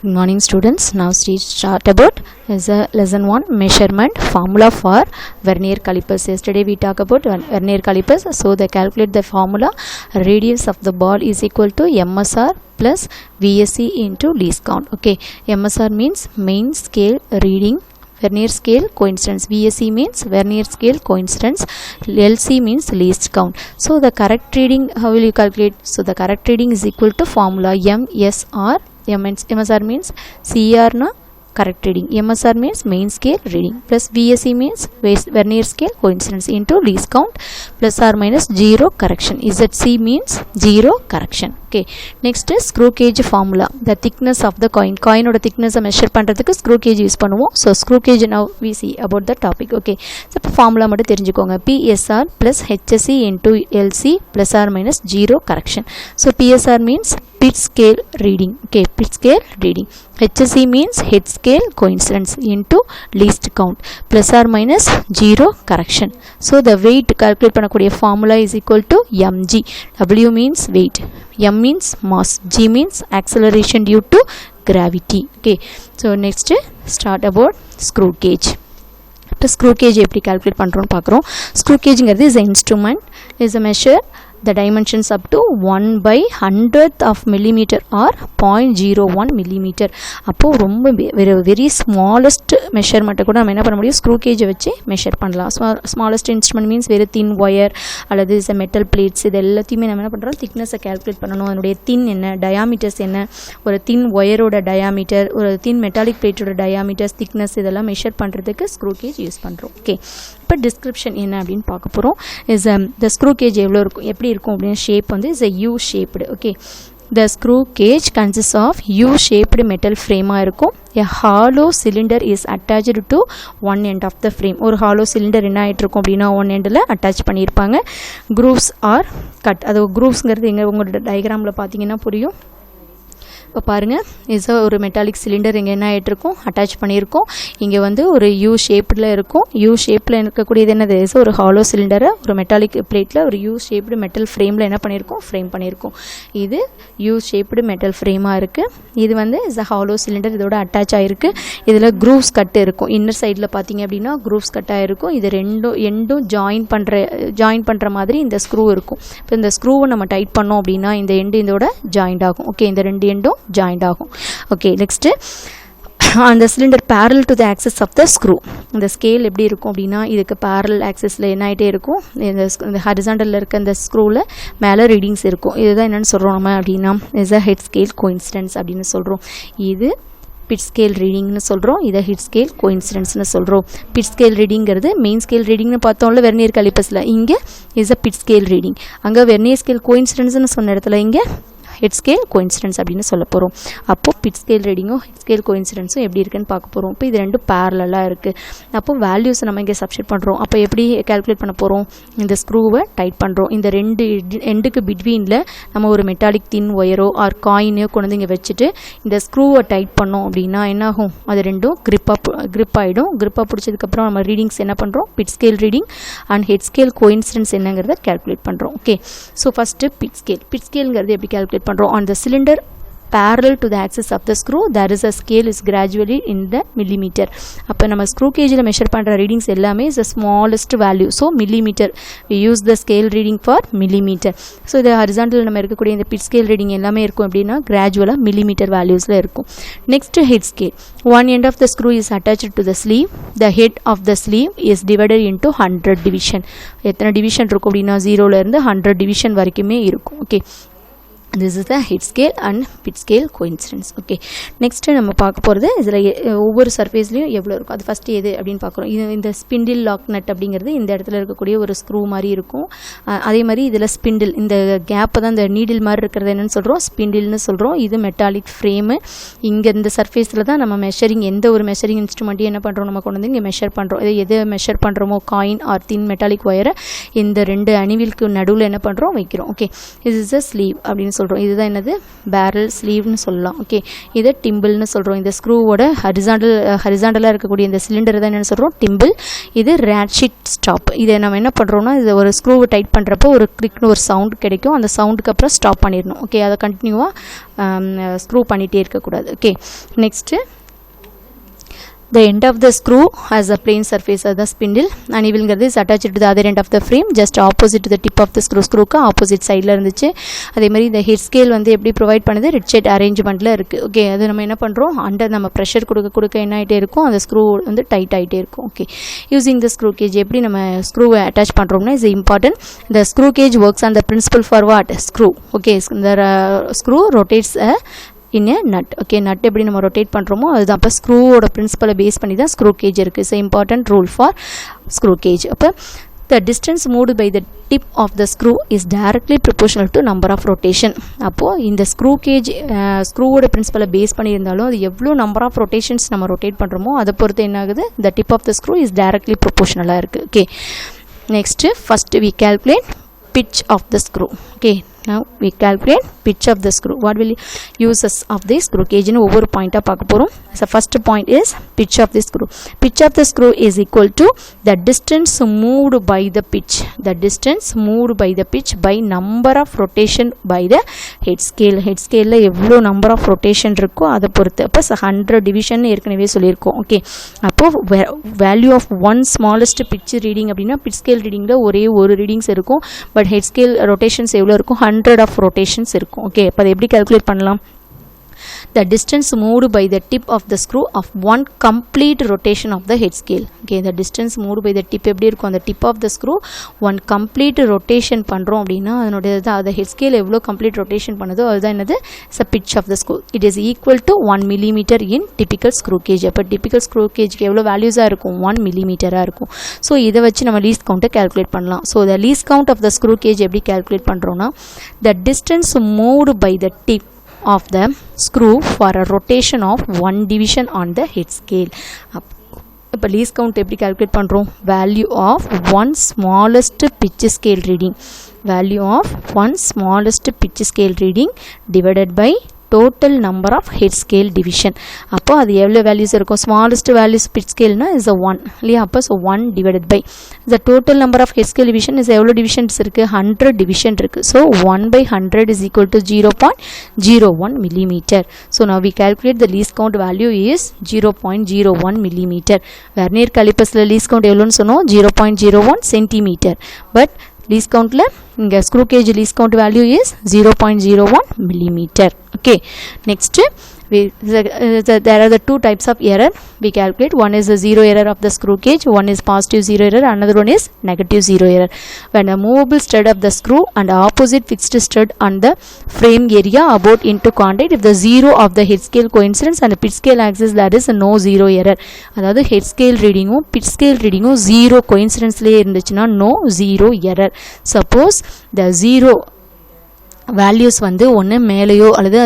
Good morning students. Now start about is a lesson 1 measurement formula for vernier calipers. Yesterday we talked about vernier calipers. So they calculate the formula radius of the ball is equal to MSR plus VSE into least count. Okay, MSR means main scale reading, vernier scale coincidence, VSE means vernier scale coincidence, LC means least count. So the correct reading, how will you calculate? So the correct reading is equal to formula MSR. MSR means CR na correct reading, MSR means main scale reading, plus VSE means vernier scale coincidence into least count plus or minus 0 correction. ZC means 0 correction. Okay, next is screw gauge formula. The thickness of the coin oda thickness measure பண்றதுக்கு screw gauge use பண்ணுவோம். So screw gauge now we see about the topic. Okay, so formula மட்டும் தெரிஞ்சுக்கோங்க. PSR plus HSE into LC plus or minus 0 correction. So PSR means pit scale reading. Okay, pit scale reading. HSE means head scale coincidence into least count plus or minus 0 correction. So the weight calculate பண்ணக்கூடிய formula is equal to mg. W means weight, m means mass, g means acceleration due to gravity. Okay, so next start about screw gauge. இப்போ screw gauge எப்படி calculate பண்ணுறோன்னு பார்க்குறோம். Screw gaugeங்கிறது is an instrument, is a measure the dimensions up to 1/100th of millimeter or 0.01 millimeter. அப்போ ரொம்ப very smallest measurement கூட நம்ம என்ன பண்ண முடியும், screw gauge வச்சு மெஷர் பண்ணலாம். smallest instrument means very thin wire அல்லது is a metal plates, இது எல்லாத்தையுமே நம்ம என்ன பண்ணுறோம், திக்னஸை calculate பண்ணணும். அதனுடைய thin என்ன, diameters என்ன, ஒரு thin wireோட diameter, ஒரு thin metallic plateோட diameters, thickness இதெல்லாம் மெஷர் பண்ணுறதுக்கு screw gauge யூஸ் பண்ணுறோம். ஓகே, இப்போ டிஸ்கிரிப்ஷன் என்ன அப்படின்னு பார்க்க போகிறோம். இஸ் த ஸ்க்ரூ கேஜ் எவ்வளோ இருக்கும், எப்படி இருக்கும் அப்படின்னு ஷேப் வந்து is a U shaped. Okay, the screw gauge consists of U shaped metal frame இருக்கும். a hollow cylinder is attached to one end of the frame. ஒரு hollow cylinder என்ன ஆகிட்டு இருக்கும் அப்படின்னா one endல அட்டாச் பண்ணியிருப்பாங்க. grooves are cut. அது grooveஸ்ங்கிறது எங்கே உங்களோட டயக்ராமில் பார்த்தீங்கன்னா புரியும். இப்போ பாருங்கள், இஸ் ஒரு மெட்டாலிக் சிலிண்டர் இங்கே என்ன ஆகிட்ருக்கும், அட்டாச் பண்ணியிருக்கோம். இங்கே வந்து ஒரு யூ ஷேப்பில் இருக்கும். யூ ஷேப்பில் இருக்கக்கூடியது என்னது, இஸ் ஒரு ஹாலோ சிலிண்டரை ஒரு மெட்டாலிக் பிளேட்டில் ஒரு யூ ஷேப்டு மெட்டல் ஃப்ரேமில் என்ன பண்ணியிருக்கோம், ஃப்ரேம் பண்ணியிருக்கோம். இது யூ ஷேப்டு மெட்டல் ஃப்ரேமாக இருக்குது. இது வந்து இஸ் அ ஹாலோ சிலிண்டர், இதோட அட்டாச் ஆகிருக்கு. இதில் க்ரூவ்ஸ் கட்டு இருக்கும். இன்னர் சைடில் பார்த்தீங்க அப்படின்னா க்ரூவ்ஸ் கட் ஆகிருக்கும். இது எண்டும் ஜாயின் பண்ணுற மாதிரி இந்த ஸ்க்ரூ இருக்கும். இப்போ இந்த ஸ்க்ரூவை நம்ம டைட் பண்ணோம் அப்படின்னா இந்த எண்டு இதோட ஜாயிண்ட் ஆகும். ஓகே, இந்த ரெண்டு எண்டும் ஜாயிண்ட் ஆகும். ஓகே, நெக்ஸ்ட்டு அந்த cylinder parallel to the axis of the screw. இந்த ஸ்கேல் எப்படி இருக்கும் அப்படின்னா இதுக்கு parallel axisல என்ன ஆகிட்டே இருக்கும், இந்த ஹரிசாண்டலில் இருக்க இந்த ஸ்க்ரூவில் மேலே ரீடிங்ஸ் இருக்கும். இதுதான் என்னென்னு சொல்கிறோம் நம்ம அப்படின்னா is a head scale coincidence அப்படின்னு சொல்கிறோம். இது பிட் ஸ்கேல் ரீடிங்னு சொல்கிறோம், இதை ஹிட் ஸ்கேல் கோயின்சிடென்ஸ்னு சொல்கிறோம். பிட் ஸ்கேல் ரீடிங்கிறது மெயின் ஸ்கேல் ரீடிங்னு பார்த்தோம்ல வெர்னியர் காலிப்பர்ஸில், இங்கே is a bit scale reading. அங்கே வெர்னியர் ஸ்கேல் கோயின்சிடென்ஸ்னு சொன்ன இடத்துல இங்கே ஹெட் ஸ்கேல் கோயின்சிடென்ஸ் அப்படின்னு சொல்ல போகிறோம். அப்போது பிட் ஸ்கேல் ரீடிங்கும் ஹெட் ஸ்கேல் கோயின்சிடென்ஸும் எப்படி இருக்குன்னு பார்க்க போகிறோம். இப்போ இது ரெண்டும் பேரலாக இருக்குது. அப்போது வேல்யூஸை நம்ம இங்கே சப்ஸ்டிட் பண்ணுறோம். அப்போ எப்படி கால்குலேட் பண்ண போகிறோம், இந்த ஸ்க்ரூவை டைட் பண்ணுறோம். இந்த ரெண்டு எண்டுக்கு பிட்வீனில் நம்ம ஒரு மெட்டாலிக் தின் ஒயரோ ஆர் காயினையோ கொண்டு வந்து இங்கே வச்சுட்டு இந்த ஸ்க்ரூவை டைட் பண்ணோம் அப்படின்னா என்னாகும், அது ரெண்டும் கிரிப் ஆகிடும். கிரிப்பாக பிடிச்சதுக்கப்புறம் நம்ம ரீடிங்ஸ் என்ன பண்ணுறோம், bit scale reading and head scale coincidence என்னங்கிறத கால்குலேட் பண்ணுறோம். ஓகே, ஸோ ஃபஸ்ட்டு பிட் ஸ்கேலுங்கிறது எப்படி கால்குலேட் பண்ணுறோம். on the cylinder parallel to the axis of the screw there is a scale is gradually in the millimeter. அப்போ நம்ம screw கேஜில் measure பண்ணுற readings எல்லாமே is the smallest value, so millimeter. we use the scale reading for millimeter. So இது horizontal நம்ம இருக்கக்கூடிய இந்த pitch scale reading எல்லாமே இருக்கும் அப்படின்னா கிராஜுவலாக மில்லிமீட்டர் வேல்யூஸில் இருக்கும். Next head scale. one end of the screw is attached to the sleeve. the head of the sleeve is divided into 100 division. எத்தனை டிவிஷன் இருக்கும் அப்படின்னா 0லேருந்து 100 டிவிஷன் வரைக்குமே இருக்கும். Okay, this is the head scale and pit scale coincidence. Okay, next நம்ம பார்க்க போகிறது இதில் ஒவ்வொரு சர்ஃபேஸ்லையும் எவ்வளோ இருக்கும். அது ஃபஸ்ட்டு எது அப்படின்னு பார்க்குறோம். இது இந்த ஸ்பிண்டில் லாக் நட் அப்படிங்கிறது இந்த இடத்துல இருக்கக்கூடிய ஒரு ஸ்க்ரூ மாதிரி இருக்கும். அதே மாதிரி இதில் ஸ்பிண்டில், இந்த கேப்பை தான் இந்த நீடில் மாதிரி இருக்கிறது என்னென்னு சொல்கிறோம், ஸ்பிண்டில்னு சொல்கிறோம். இது மெட்டாலிக் ஃப்ரேமு. இங்கே இந்த சர்ஃபேஸில் தான் நம்ம மெஷரிங், எந்த ஒரு மெஷரிங் இன்ஸ்ட்ருமெண்ட்டையும் என்ன பண்ணுறோம், நம்ம கொண்டு வந்து இங்கே மெஷர் பண்ணுறோம். இதை எது மெஷர் பண்ணுறோமோ காயின் ஆர் தின் மெட்டாலிக் ஒயரை இந்த ரெண்டு அணிவிற்கு நடுவில் என்ன பண்ணுறோம், வைக்கிறோம். ஓகே, இது இஸ் அ ஸ்லீவ் அப்படின்னு சொல்கிறோம். சொல்கிறோம். இதுதான் என்னது பேரல் ஸ்லீவ்னு சொல்லலாம். ஓகே, இதை டிம்பிள்னு சொல்கிறோம். இந்த ஸ்க்ரூவோட ஹரிசாண்டலாக இருக்கக்கூடிய இந்த சிலிண்டர் தான் என்னென்னு சொல்கிறோம், டிம்பிள். இது ரேட்ஷிட் ஸ்டாப். இதை நம்ம என்ன பண்ணுறோம்னா, இது ஒரு ஸ்க்ரூவை டைட் பண்ணுறப்போ ஒரு கிளிக்னு ஒரு சவுண்ட் கிடைக்கும். அந்த சவுண்டுக்கு அப்புறம் ஸ்டாப் பண்ணிடணும். ஓகே, அதை கண்டினியூவாக ஸ்க்ரூ பண்ணிகிட்டே இருக்கக்கூடாது. Okay, next the end of the screw has a plane surface as the spindle. அனிவில்ங்கிறது is attached to the other end of the frame, just opposite to the tip of the screw. ஸ்க்ரூக்கு opposite சைடில் இருந்துச்சு. அதே மாதிரி இந்த head scale வந்து எப்படி provide பண்ணுது, writ shade அரேஞ்ச்மெண்ட்டில் இருக்குது. ஓகே, அது நம்ம என்ன பண்ணுறோம், அண்டர் நம்ம ப்ரெஷர் கொடுக்க என்ன ஆகிட்டே இருக்கும், அந்த ஸ்க்ரூ வந்து டைட் ஆகிட்டே இருக்கும். Okay, using the screw gauge எப்படி நம்ம ஸ்க்ரூவை அட்டாச் பண்ணுறோம்னா இஸ் இம்பார்ட்டன்ட். இந்த screw gauge works on the principle for what, screw. Okay, இந்த screw rotates in a nut. Okay, nut எப்படி நம்ம ரொட்டேட் பண்ணுறோமோ அதுதான். அப்போ ஸ்க்ரூவோட பிரின்சிபலை பேஸ் பண்ணி தான் ஸ்க்ரூ கேஜ் இருக்குது. It's important rule for screw gauge. அப்போ the distance moved by the tip of the screw is directly proportional to number of rotation. அப்போது இந்த ஸ்க்ரூ கேஜ் ஸ்க்ரூவோட பிரின்சிபலை பேஸ் பண்ணியிருந்தாலும் அது எவ்வளோ நம்பர் ஆஃப் ரொட்டேஷன்ஸ் நம்ம ரொட்டேட் பண்ணுறோமோ அதை பொறுத்து என்ன ஆகுது, the tip of the screw is directly proportional இருக்குது. Okay, next first we calculate pitch of the screw. Okay, now we calculate pitch of the screw. What will uses of the screw gauge in over point up paakaporum. So first point is pitch of the screw. Pitch of the screw is equal to the distance moved by the pitch. The distance moved by the pitch by number of rotation by the head scale. Head scale la evlo number of rotation irukko adha poruthu. Appo 100 division erkanave sollirukom. Okay, appo value of one smallest pitch reading அப்படினா pitch scale reading la ஒரே ஒரு readings இருக்கும். But head scale rotations எவ்வளோ இருக்கும், 100 of rotations இருக்கும். Okay, இப்போ அதை எப்படி calculate பண்ணலாம், the distance moved by the tip of the screw of one complete rotation of the head scale. Okay, the distance moved by the tip எப்படி இருக்கும், அந்த tip of the screw one complete rotation பண்ணுறோம் அப்படின்னா அதனுடைய அந்த head scale எவ்வளோ complete rotation பண்ணுதோ அதுதான் என்னது, is a pitch of the screw. It is equal to 1 millimeter in typical screw gauge. அப்போ typical screw gauge எவ்வளோ வேல்யூஸாக இருக்கும், 1 millimeter இருக்கும். ஸோ இதை வச்சு நம்ம least count calculate பண்ணலாம். So the least count of the screw gauge எப்படி calculate பண்ணுறோன்னா, the distance moved by the tip of the screw for a rotation of one division on the head scale. இப்போ least count எப்படி calculate பண்ணுறோம், value of one smallest pitch scale reading, value of one smallest pitch scale reading divided by total number of head scale division. அப்போ அது எவ்வளோ values இருக்கும், smallest values pitch scaleனா is a 1 இல்லையா. அப்போ so 1 divided by the total number of head scale division is எவ்வளோ divisions இருக்குது, 100 division இருக்குது. so 1 by 100 is equal to 0.01 millimeter. so now we calculate the least count value is 0.01 millimeter. Vernier காலிப்பர்ஸில் least count எவ்வளோன்னு சொன்னோம், 0.01 centimeter. but least count la inga screw gauge least count value is 0.01 millimeter. Okay, next there are the two types of error we calculate. One is the zero error of the screw gauge, one is positive zero error, another one is negative zero error. When a movable stud of the screw and opposite fixed stud on the frame area about into contact, if the zero of the head scale coincidence and the pitch scale axis, there is no zero error. அதாவது head scale reading pitch scale reading zero coincidence லே இருந்துச்சுன்னா no zero error. Suppose the zero values வந்து ஒன்று மேலேயோ அல்லது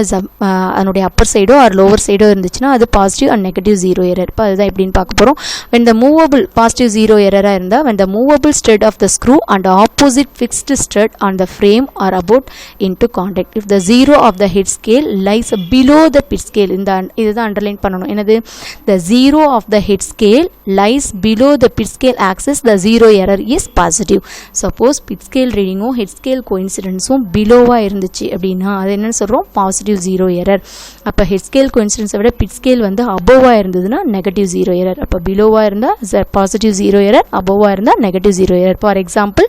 அதனுடைய upper சைடோ or lower சைடோ இருந்துச்சுன்னா அது positive and negative zero error. இப்போ அதுதான் எப்படின்னு பார்க்க போகிறோம். when the movable positive zero எரராக இருந்தால் when the movable stud of the screw and opposite fixed stud on the frame are about into contact, if the zero of the head scale lies below the pitch scale. இந்த இதுதான் underline பண்ணணும். என்னது, the zero of the head scale lies below the pitch scale axis, the zero error is positive. suppose pitch scale readingum head scale coincidenceum below இருந்துச்சு அப்படின்னா அது என்னன்னு சொல்கிறோம், positive zero error. அப்போ ஹெட் ஸ்கேல் கோயின்சிடன்ஸை விட bit scale வந்து அபோவாக இருந்ததுன்னா negative zero error. அப்போ பிலோவாக இருந்தால் பாசிட்டிவ் ஜீரோ எரர், அபோவாக இருந்தால் negative zero error. For example,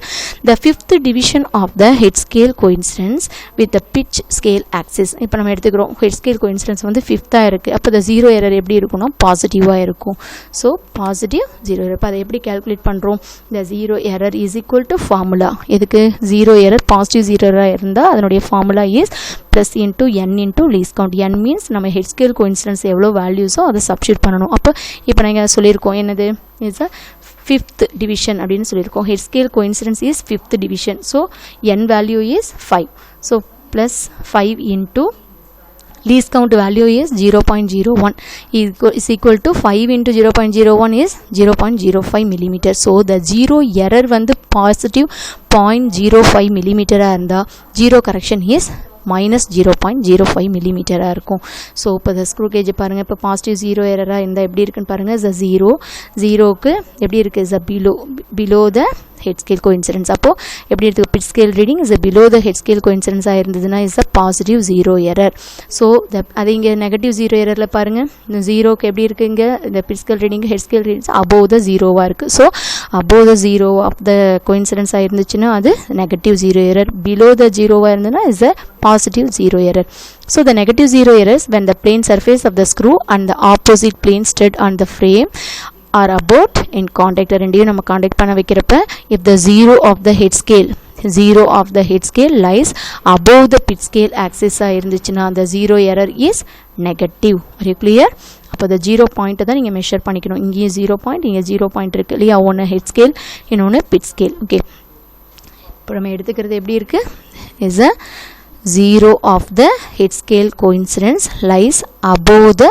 the fifth division of the head scale coincidence with the pitch scale axis. இப்போ நம்ம எடுத்துக்கிறோம் ஹெட் ஸ்கேல் கோயின்சிடன்ஸ் வந்து ஃபிஃப்த்தாக இருக்குது. அப்போ த ஜீரோ எரர் எப்படி இருக்குன்னா பாசிட்டிவாக இருக்கும். So positive zero error. இப்போ அதை எப்படி கேல்குலேட் பண்ணுறோம், the zero error is equal to formula. எதுக்கு, zero error positive zero error இருந்தால் அதனுடைய formula is plus into n into least count. n means நம்ம head scale coincidence எவ்வளோ வேல்யூஸோ அதை சப்ஸ்டியூட் பண்ணணும். அப்போ இப்போ நாங்கள் சொல்லியிருக்கோம் என்னது, இஸ் அ ஃபிஃப்த் டிவிஷன் அப்படின்னு சொல்லியிருக்கோம். head scale coincidence is fifth division. so n value is 5. so plus 5 into least count value is 0.01 is equal to 5 into 0.01 is 0.05 millimeter. so the zero error வந்து positive 0.05 millimeter இருந்தால் zero correction is minus 0.05 மில்லிமீட்டராக இருக்கும். So இப்போ இந்த screw gauge பாருங்கள், இப்போ positive 0 எரராக இருந்தால் எப்படி இருக்குன்னு பாருங்கள். இஸ் 0க்கு எப்படி இருக்குது, is below the head scale coincidence. அப்போது எப்படி இருக்குது, pitch scale reading is below the head scale கோஇன்சிடென்ஸாக இருந்ததுன்னா is a positive 0 error. So அது இங்கே நெகட்டிவ் 0 எரரில் பாருங்கள், இந்த 0க்கு எப்படி இருக்குது, இங்கே இந்த pitch scale reading head scale readings above the 0வாக இருக்குது. So above the 0 of the கோஇன்சிடென்ஸாக இருந்துச்சுன்னா அது நெகட்டிவ் 0 எரர். பிலோ த 0வாக இருந்ததுன்னா is a positive 0 error. So the negative 0 errors when the plane surface of the screw and the opposite plane stud on the frame are about in contact. ரெண்டையும் நம்ம contact பண்ண வைக்கிறப்ப if the 0 of the head scale lies above the pit scale axis இருந்துச்சுன்னா the 0 error is negative. Are you clear? அப்போ the 0 பாயிண்ட்டை தான் நீங்கள் measure பண்ணிக்கணும். இங்கேயும் 0 பாயிண்ட், இங்கே 0 பாயிண்ட் இருக்குது இல்லையா, ஒன்று ஹெட் ஸ்கேல் இன்னொன்று பிட் ஸ்கேல். ஓகே, இப்போ நம்ம எடுத்துக்கிறது எப்படி இருக்குது, is a 0 of the head scale coincidence lies above the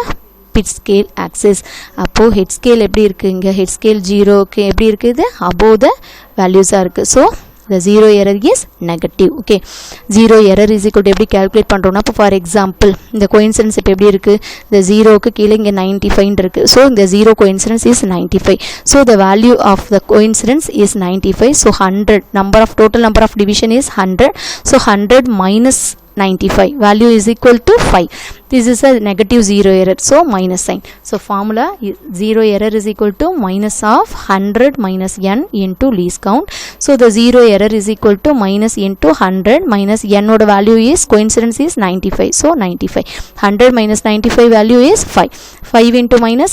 pit scale axis. அப்போ head scale எப்படி இருக்குது, இங்கே head scale 0க்கு எப்படி இருக்குது, above the values இருக்குது. So the 0 error is negative. Okay, 0 error is equal to எப்படி calculate பண்ணுறோம்னா, இப்போ ஃபார் எக்ஸாம்பிள் இந்த கோயின்சிடன்ஸ் இப்போ எப்படி இருக்குது, இந்த 0க்கு கீழே இங்கே 95 இருக்குது. ஸோ இந்த 0 coincidence is 95. So the value of the coincidence is 95. So 100 total number of division is 100. So 100 minus 95 value is equal to 5. This is a negative 0 error, so minus sign. So formula 0 error is equal to minus of 100 minus n into least count. So the 0 error is equal to minus into 100 minus n oda value is coincidence is 95. So 95. 100 minus 95 value is 5. 5 into minus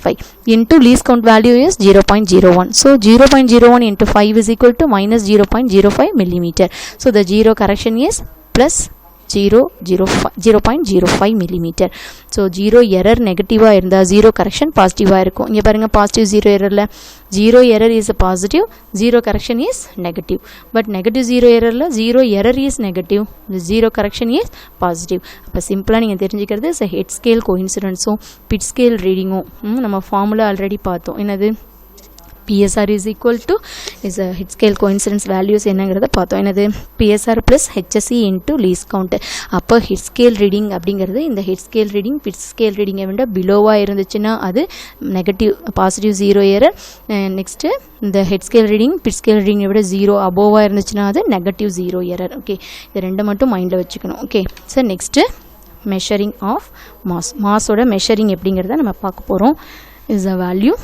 5 into least count value is 0.01. So 0.01 into 5 is equal to minus 0.05 millimeter. So the 0 correction is plus 0.05 millimeter. So 0 error நெகட்டிவாக இருந்தால் 0 correction பாசிட்டிவாக இருக்கும். இங்கே பாருங்கள், positive 0 எரரில் 0 error is positive, 0 correction is negative. But negative 0 எரரில் 0 error is negative, 0 correction is positive. அப்போ சிம்பிளாக நீங்கள் தெரிஞ்சுக்கிறது ஹெட் ஸ்கேல் கோஇன்சிடென்ஸும் பிட் ஸ்கேல் ரீடிங்கும் நம்ம ஃபார்முலா ஆல்ரெடி பார்த்தோம். என்னது, PSR is equal to is a head scale coincidence values என்னங்கிறத பார்த்தோம். என்னது, PSR plus HSE into least count. அப்போ head scale reading அப்படிங்கிறது இந்த head scale reading pit scale reading விட பிலோவாக இருந்துச்சுன்னா அது நெகட்டிவ் பாசிட்டிவ் 0 எரர். நெக்ஸ்ட்டு இந்த head scale reading pit scale reading விட 0 அபோவாக இருந்துச்சுன்னா அது நெகட்டிவ் 0 எரர். ஓகே, இது ரெண்டு மட்டும் மைண்டில் வச்சுக்கணும். Okay sir, next measuring of மாஸோட மெஷரிங் எப்படிங்கிறத நம்ம பார்க்க போகிறோம். இஸ் அ வேல்யூ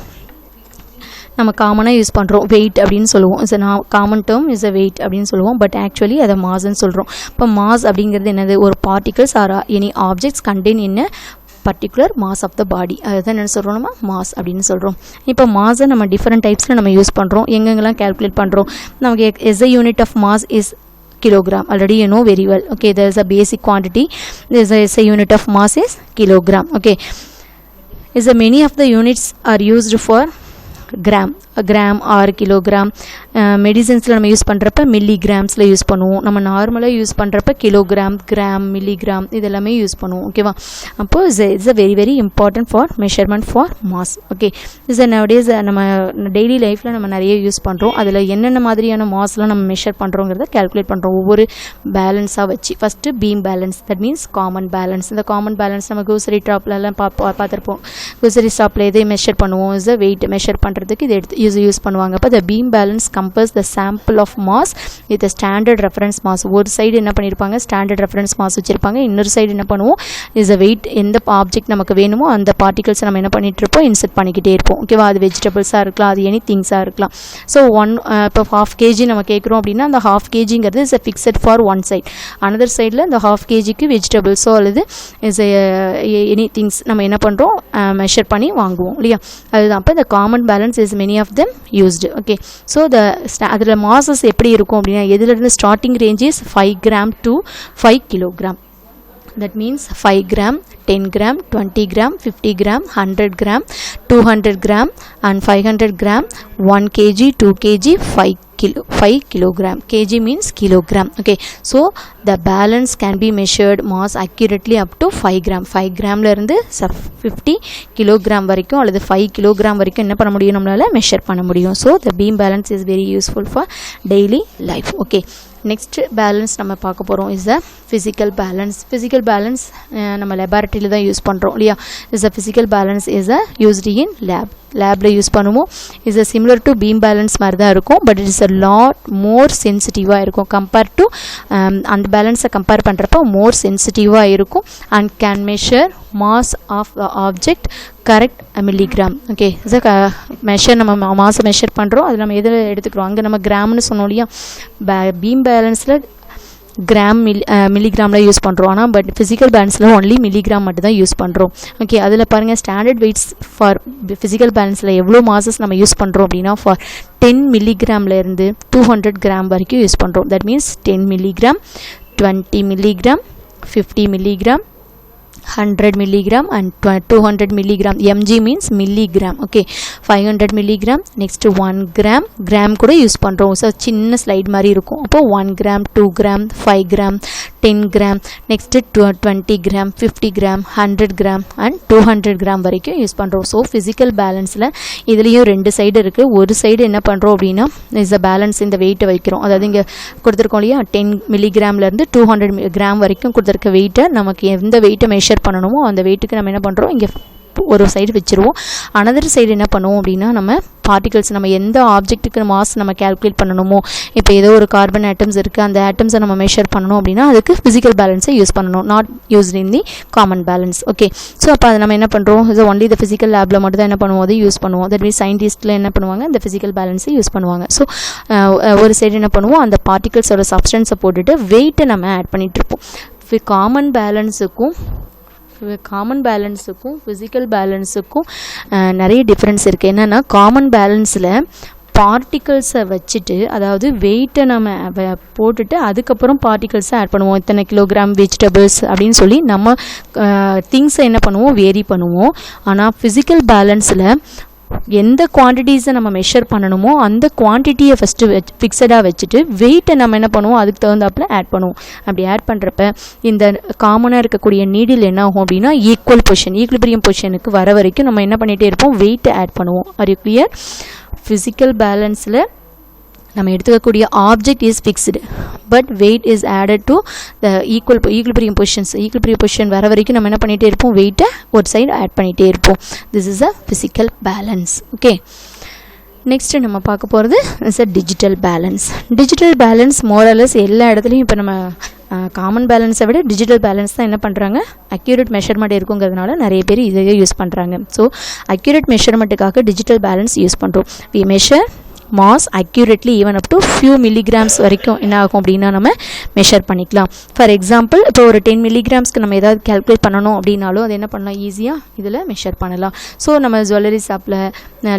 நம்ம காமனாக யூஸ் பண்ணுறோம், வெயிட் அப்படின்னு சொல்லுவோம். Is non common term is a weight அப்படின்னு சொல்லுவோம், பட் ஆக்சுவலி அதை மாஸ்ன்னு சொல்கிறோம். இப்போ மாஸ் அப்படிங்கிறது என்னது, ஒரு particles or any objects contain in particular mass of the body, அதுதான் என்ன சொல்கிறோம், நம்ம மாஸ் அப்படின்னு சொல்கிறோம். இப்போ மாஸை நம்ம டிஃப்ரெண்ட் டைப்ஸில் நம்ம யூஸ் பண்ணுறோம். எங்கெங்கெல்லாம் கேல்குலேட் பண்ணுறோம், நமக்கு S a unit of mass is kilogram. Already you know very well. Okay, there is a basic quantity. There is a SI unit of mass is kilogram. Okay, is a many of the units are used for gram or kilogram. மெடிசன்ஸில் நம்ம use பண்ணுறப்ப மில்லிகிராம்ஸில் use பண்ணுவோம். நம்ம நார்மலாக use பண்ணுறப்ப kilogram, gram, milligram இதெல்லாமே use பண்ணுவோம். ஓகேவா, அப்போது it's a very very important for measurement for mass. Okay, is nowadays நம்ம டெய்லி லைஃப்பில் நம்ம நிறைய யூஸ் பண்ணுறோம். அதில் என்னென்ன மாதிரியான மாஸ்லாம் நம்ம மெஷர் பண்ணுறோங்கிறத கேல்குலேட் பண்ணுறோம் ஒவ்வொரு பேலன்ஸாக வச்சு. First beam balance, that means common balance. இந்த காமன் பேலன்ஸ் நம்ம grocery ஷாப்லலாம் பார்த்துருப்போம். grocery ஷாப்பில் எதை மெஷர் பண்ணுவோம், இஸ் வெயிட் மெஷர் பண்ணுறதுக்கு இதை எடுத்து யூஸ் பண்ணுவாங்க. அப்போ the beam balance compares the sample of mass with a standard reference mass. ஒரு சைடு என்ன பண்ணியிருப்பாங்க, ஸ்டாண்டர்ட் ரெஃபரன்ஸ் மாஸ் வச்சுருப்பாங்க. இன்னொரு சைடு என்ன பண்ணுவோம், இஸ் அ வெயிட். எந்த ஆப்ஜெக்ட் நமக்கு வேணுமோ அந்த பார்ட்டிகல்ஸை நம்ம என்ன பண்ணிட்டு இருப்போம், இன்செர்ட் பண்ணிக்கிட்டே இருப்போம். ஓகேவா, அது வெஜிடபிள்ஸாக இருக்கலாம், அது எனி திங்ஸாக இருக்கலாம். ஸோ இப்போ 1/2 kg நம்ம கேட்குறோம் அப்படின்னா அந்த 1/2 kgங்கிறது is a fixed for one side. Another சைடில் இந்த 1/2 kgக்கு வெஜிடபிள்ஸோ அல்லது இஸ் எனி திங்ஸ் நம்ம என்ன பண்ணுறோம், மெஷர் பண்ணி வாங்குவோம் இல்லையா. அதுதான் அப்போ இந்த common balance is many of them used. Okay, so அதில் மாசஸ் எப்படி இருக்கும் அப்படின்னா, எதுலேருந்து starting range is 5 gram to 5 kilogram. That means 5 gram, 10 gram, 20 gram, 50 gram, 100 gram, 200 gram and 500 gram, 1 kg, 2 kg, 5 kilogram. Kg means kilogram. Okay, so the balance can be measured mass accurately up to 5 gram. 5 gramல இருந்து 50 kilogram வரைக்கும் அல்லது 5 kilogram வரைக்கும் என்ன பண்ண முடியும், நம்மளால measure பண்ண முடியும். So the beam balance is very useful for daily life. Okay, next balance நம்ம பார்க்க போகிறோம் is a physical balance. Physical balance நம்ம லெபார்ட்டரியில் தான் யூஸ் பண்ணுறோம் இல்லையா. Is a physical balance is a used in லேபில் யூஸ் பண்ணுவோம். Is a similar to beam balance மாதிரி தான் இருக்கும், but it is a lot more சென்சிட்டிவாக இருக்கும் கம்பேர்ட் டு அந்த பேலன்ஸை கம்பேர் பண்ணுறப்போ மோர் சென்சிட்டிவாக இருக்கும் and can measure mass of object correct milligram. Okay, measure நம்ம மாஸை மெஷர் பண்ணுறோம், அது நம்ம எதில் எடுத்துக்கிறோம், அங்கே நம்ம கிராம்னு சொன்னோம் இல்லையா. பீம் பேலன்ஸில் கிராம் மில்லிகிராமில் யூஸ் பண்ணுறோம், ஆனால் பட் ஃபிசிக்கல் பேலன்ஸில் ஒன்லி மில்லிகிராம் மட்டும் தான் யூஸ் பண்ணுறோம். ஓகே, அதில் பாருங்கள் ஸ்டாண்டர்ட் வெயிட்ஸ் ஃபார் ஃபிசிக்கல் பேலன்ஸில் எவ்வளோ மாசஸ் நம்ம யூஸ் பண்ணுறோம் அப்படின்னா ஃபார் 10 மில்லிகிராம்லேருந்து 200 கிராம் வரைக்கும் யூஸ் பண்ணுறோம். That means 10 milligram, 20 milligram, 50 milligram, 100 milligram and 200 milligram. mg means milligram. Okay, 500 milligram. Next 1 gram. gram கூட யூஸ் பண்ணுறோம். ஸோ சின்ன ஸ்லைட் மாதிரி இருக்கும். அப்போ 1 gram, 2 gram, 5 gram, 10 gram. Next 20 gram, 50 gram, 100 gram and 200 gram வரைக்கும் use பண்ணுறோம். So physical பேலன்ஸில் இதுலேயும் 2 side இருக்குது. ஒரு சைடு என்ன பண்ணுறோம் அப்படின்னா இஸ் அ பேலன்ஸ், இந்த வெயிட்டை வைக்கிறோம். அதாவது இங்கே கொடுத்துருக்கோம் இல்லையா 10 மில்லிகிராம்லேருந்து 200 கிராம் வரைக்கும் கொடுத்துருக்க வெயிட்டை நமக்கு எந்த வெயிட்டை மெஷர் பண்ணணுமோ அந்த வெயிட்டுக்கு நம்ம என்ன பண்ணுறோம் இங்கே ஒரு சைடு வச்சுருவோம். அனதர் சைடு என்ன பண்ணுவோம் அப்படின்னா நம்ம பார்ட்டிகல்ஸ், நம்ம எந்த ஆப்ஜெக்ட்டுக்கு மாஸ் நம்ம கால்குலேட் பண்ணணுமோ, இப்போ ஏதோ ஒரு கார்பன் ஆட்டம்ஸ் இருக்குது, அந்த ஆட்டம்ஸை நம்ம மெஷர் பண்ணணும் அப்படின்னா அதுக்கு ஃபிசிக்கல் பேலன்ஸை யூஸ் பண்ணணும், not used in the common balance. Okay, so அப்போ அதை நம்ம என்ன பண்ணுறோம், இது ஒன்லி இந்த ஃபிசிக்கல் லேபில் மட்டும் தான் என்ன பண்ணுவோம், அதை யூஸ் பண்ணுவோம். தட் மீன்ஸ் சயின்டிஸ்ட்டில் என்ன பண்ணுவாங்க, இந்த ஃபிசிக்கல் பேலன்ஸை யூஸ் பண்ணுவாங்க. ஸோ ஒரு சைடு என்ன பண்ணுவோம், அந்த பார்ட்டிகல்ஸோட சப்ஸ்டன்ஸை போட்டுட்டு வெயிட்டை நம்ம ஆட் பண்ணிகிட்ருப்போம். காமன் பேலன்ஸுக்கும் ஃபிசிக்கல் பேலன்ஸுக்கும் நிறைய டிஃப்ரென்ஸ் இருக்குது. என்னென்னா காமன் பேலன்ஸில் பார்ட்டிகல்ஸை வச்சுட்டு, அதாவது வெயிட்டை நம்ம போட்டுட்டு அதுக்கப்புறம் பார்ட்டிகல்ஸை ஆட் பண்ணுவோம். இத்தனை கிலோகிராம் வெஜிடபிள்ஸ் அப்படின்னு சொல்லி நம்ம திங்ஸை என்ன பண்ணுவோம், வேரி பண்ணுவோம். ஆனால் ஃபிசிக்கல் பேலன்ஸில் எந்த குவான்டிட்டிஸை நம்ம மெஷர் பண்ணணுமோ அந்த குவான்டிட்டியை ஃபஸ்ட்டு ஃபிக்ஸடாக வச்சுட்டு வெயிட்டை நம்ம என்ன பண்ணுவோம் அதுக்கு தகுந்தாப்பில் ஆட் பண்ணுவோம். அப்படி ஆட் பண்ணுறப்ப இந்த காமனாக இருக்கக்கூடிய நீடில் என்ன ஆகும் அப்படின்னா ஈக்குலிபிரியம் பொசிஷனுக்கு வர வரைக்கும் நம்ம என்ன பண்ணிகிட்டே இருப்போம், வெயிட்டை ஆட் பண்ணுவோம். Are you clear? ஃபிசிக்கல் பேலன்ஸில் நம்ம எடுத்துக்கக்கூடிய object is fixed, but weight is added to the equilibrium position வர வரைக்கும் நம்ம என்ன பண்ணிகிட்டே இருப்போம், வெயிட்டை ஒரு சைடு ஆட் பண்ணிகிட்டே இருப்போம். This is a physical balance. Okay, next நம்ம பார்க்க போகிறது is a digital balance. Digital balance more or less எல்லா இடத்துலையும் இப்போ நம்ம காமன் பேலன்ஸை விட டிஜிட்டல் பேலன்ஸ் தான் என்ன பண்ணுறாங்க, அக்யூரேட் மெஷர்மெண்ட் இருக்குங்கிறதுனால நிறைய பேர் இதையே யூஸ் பண்ணுறாங்க. ஸோ அக்யூரேட் மெஷர்மெண்ட்டுக்காக டிஜிட்டல் பேலன்ஸ் யூஸ் பண்ணுறோம். We measure mass accurately even up to few milligrams வரைக்கும் என்ன ஆகும் அப்படின்னா நம்ம மெஷர் பண்ணிக்கலாம். ஃபார் எக்ஸாம்பிள் இப்போ ஒரு 10 மில்லிகிராம்ஸ்க்கு நம்ம ஏதாவது கால்குலேட் பண்ணணும் அப்படின்னாலும் அது என்ன பண்ணலாம், ஈஸியாக இதில் மெஷர் பண்ணலாம். ஸோ நம்ம ஜுவல்லரி ஷாப்பில்,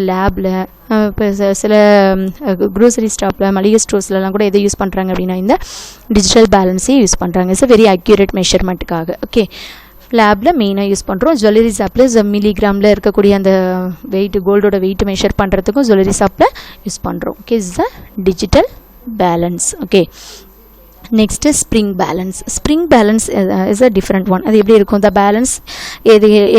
லேபில், இப்போ சில க்ரோசரி ஸ்டாப்பில், மளிகை ஸ்டோர்ஸ்லாம் கூட எதை யூஸ் பண்ணுறாங்க அப்படின்னா இந்த டிஜிட்டல் பேலன்ஸே யூஸ் பண்ணுறாங்க. இட்ஸ் வெரி அக்யூரேட் மெஷர்மெண்ட்டுக்காக. ஓகே, லேபில் மெயினாக யூஸ் பண்ணுறோம். ஜுவல்லரி ஷாப்பில் மில்லிகிராமில் இருக்கக்கூடிய அந்த வெயிட், கோல்டோட வெயிட் மெஷர் பண்ணுறதுக்கும் ஜுவல்லரி ஷாப்பில் யூஸ் பண்ணுறோம். Okay, is the digital balance. Okay, next spring balance. Spring balance is a different one. அது எப்படி இருக்கும், த பேலன்ஸ்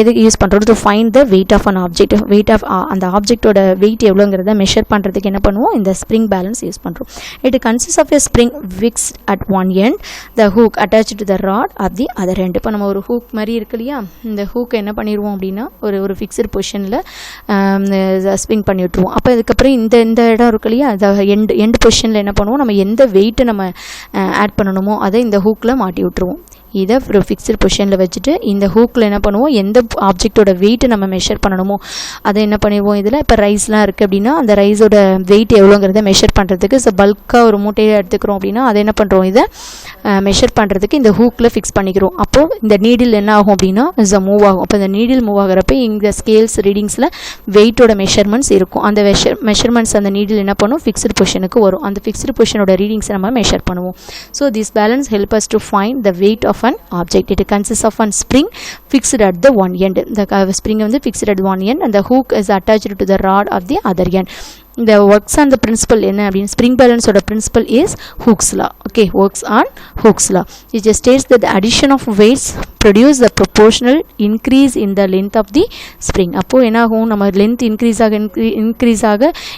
எதுக்கு யூஸ் பண்ணுறோம், to find the weight of an object. Weight of அந்த ஆப்ஜெக்டோட வெயிட் எவ்வளோங்கிறத மெஷர் பண்ணுறதுக்கு என்ன பண்ணுவோம், இந்த ஸ்ப்ரிங் பேலன்ஸ் யூஸ் பண்ணுறோம். It consist of a spring fixed at one end, the hook attach to the rod of the other end. இப்போ நம்ம ஒரு ஹூக் மாதிரி இருக்கு இல்லையா, இந்த ஹூக்கை என்ன பண்ணிடுவோம் அப்படின்னா ஒரு ஃபிக்ஸ்டு பொசிஷனில் ஸ்ப்ரிங் பண்ணி விட்டுருவோம். அப்போ அதுக்கப்புறம் இந்த இடம் இருக்கு இல்லையா, அந்த எண்ட் பொசிஷனில் என்ன பண்ணுவோம், நம்ம எந்த வெயிட்டை நம்ம ஆட் பண்ணணுமோ அதை இந்த ஹூக்கில் மாட்டி விட்டுருவோம். இதை ஒரு ஃபிக்ஸ்டு பொசிஷனில் வச்சுட்டு இந்த ஹூக்கில் என்ன பண்ணுவோம், எந்த ஆப்ஜெக்டோட வெயிட்டை நம்ம மெஷர் பண்ணணுமோ அதை என்ன பண்ணிடுவோம். இதில் இப்போ ரைஸ்லாம் இருக்குது அப்படின்னா அந்த ரைஸோட வெயிட் எவ்வளோங்கிறத மெஷர் பண்ணுறதுக்கு, ஸோ பல்காக ஒரு மூட்டையை எடுத்துக்கிறோம் அப்படின்னா அதை என்ன பண்ணுறோம், இதை மெஷர் பண்ணுறதுக்கு இந்த ஹூக்கில் ஃபிக்ஸ் பண்ணிக்கிறோம். அப்போது இந்த நீடில் என்ன ஆகும் அப்படின்னா மூவ் ஆகும். அப்போ இந்த நீடில் மூவ் ஆகிறப்ப இந்த ஸ்கேல்ஸ் ரீடிங்ஸில் வெயிட்டோட மெஷர்மெண்ட்ஸ் இருக்கும். அந்த மெஷர்மெண்ட்ஸ் அந்த நீடில் என்ன பண்ணும், ஃபிக்ஸ்டு பொசிஷனுக்கு வரும். அந்த ஃபிக்ஸ்டு பொசிஷனோட ரீடிங்ஸை நம்ம மெஷர் பண்ணுவோம். So this balance help us to find the weight of an object. It consists of one spring fixed at the one end. The spring வந்து fixed at one end and the hook is attached to the rod of the other end. the works on the principle என்ன அப்படின்னு spring balance ஓட principle is Hooke's law. Okay, works on Hooke's law. It just states that the addition of weights produce the proportional increase in the length of the spring. அப்போ என்ன ஆகும், நம்ம length increase ஆக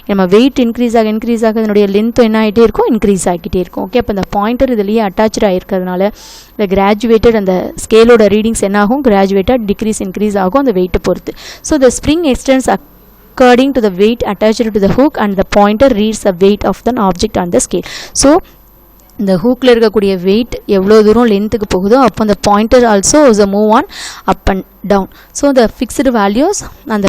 நம்ம weight increase ஆக அதனுடைய length என்ன ஆகிட்டே இருக்கும், increase ஆகிட்டே இருக்கும். ஓகே, அப்போ இந்த பாயிண்டர் இதுலேயே அட்டாச்சு ஆகிருக்கிறதுனால இந்த கிராஜுவேட்டட் அந்த ஸ்கேலோட ரீடிங்ஸ் என்ன ஆகும், கிராஜுவேட்டட் டிக்ரீஸ் இன்க்ரீஸ் ஆகும் அந்த வெயிட்டை பொறுத்து. So the spring extends according to the weight attached to the hook and the pointer reads the weight of the object on the scale. So இந்த ஹூக்கில் இருக்கக்கூடிய வெயிட் எவ்வளோ தூரம் லென்த்துக்கு போகுதோ அப்போ அந்த pointer also is a move on up and down. So the fixed values அந்த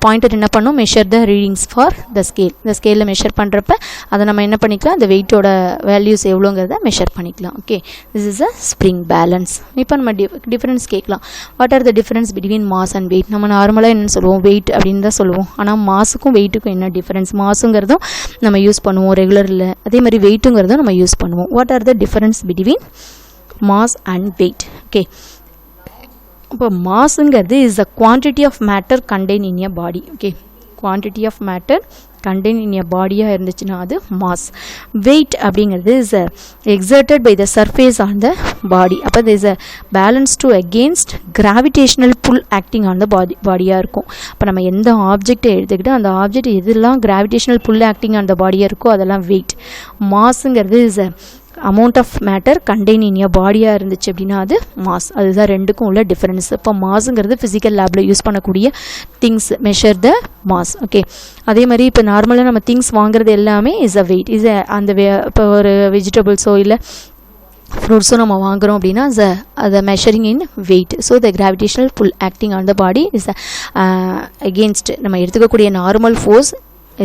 pointer என்ன பண்ணும், measure the readings for the scale. இந்த ஸ்கேலில் மெஷர் பண்ணுறப்ப அதை நம்ம என்ன பண்ணிக்கலாம், அந்த வெயிட்டோட வேல்யூஸ் எவ்வளோங்கிறத மெஷர் பண்ணிக்கலாம். Okay, this is a spring balance. இப்போ நம்ம டிஃப்ரென்ஸ் கேட்கலாம். What are the difference between mass and weight? நம்ம நார்மலாக என்னென்னு சொல்லுவோம், வெயிட் அப்படின்னு தான் சொல்லுவோம். ஆனால் மாஸுக்கும் வெயிட்டுக்கும் என்ன டிஃப்ரென்ஸ்? மாஸுங்கிறதும் நம்ம யூஸ் பண்ணுவோம் ரெகுலரில், அதே மாதிரி வெயிட்டுங்கிறதும் நம்ம யூஸ் பண்ணுவோம். What are the difference between mass and weight? Okay, இப்போ மாஸ்ங்கிறது is the quantity of matter contained in a body. Okay, quantity of matter contained in a bodyயாக இருந்துச்சுன்னா அது மாஸ். weight அப்படிங்கிறது is exerted by the surface on the body. அப்போ there is a balance to against gravitational pull acting on the பாடியாக இருக்கும். அப்போ நம்ம எந்த ஆப்ஜெக்டை எடுத்துக்கிட்டு அந்த ஆப்ஜெக்ட் எதெல்லாம் gravitational pull acting on the பாடியாக இருக்கோ அதெல்லாம் weight. மாஸுங்கிறது is a amount of matter contain in a பாடியாக இருந்துச்சு அப்படின்னா அது மாஸ். அதுதான் ரெண்டுக்கும் உள்ள டிஃப்ரென்ஸ். இப்போ மாஸுங்கிறது ஃபிசிக்கல் லேபில் யூஸ் பண்ணக்கூடிய things, measure the mass. Okay, அதே மாதிரி இப்போ நார்மலாக நம்ம திங்ஸ் வாங்குறது எல்லாமே இஸ் அ வெயிட். இஸ் அந்த இப்போ ஒரு வெஜிடபிள்ஸோ இல்லை ஃப்ரூட்ஸும் நம்ம வாங்குகிறோம் அப்படின்னா அதை measuring in weight. So the gravitational pull acting on the body is against நம்ம எடுத்துக்கக்கூடிய normal force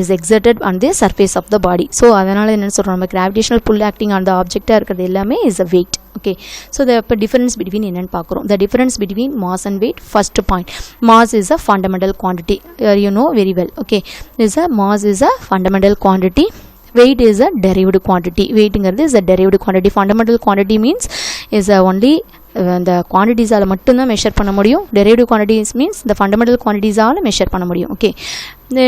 is exerted on the surface of the body. So அதனால என்ன சொல்றோம், நம்ம gravitational pull acting on the object-ஆ இருக்கிறது எல்லாமே is a weight. Okay, so the difference between என்னன்னு பார்க்குறோம். The difference between mass and weight. First point, mass is a fundamental quantity. You know very well. Okay, mass is a fundamental quantity. Weight is a derived quantity. Weightங்கிறது is a derived quantity. Fundamental quantity means is only the quantities-ஆல மட்டும்தான் measure பண்ண முடியும். derived quantities means the fundamental quantities-ஆல measure பண்ண முடியும். Okay,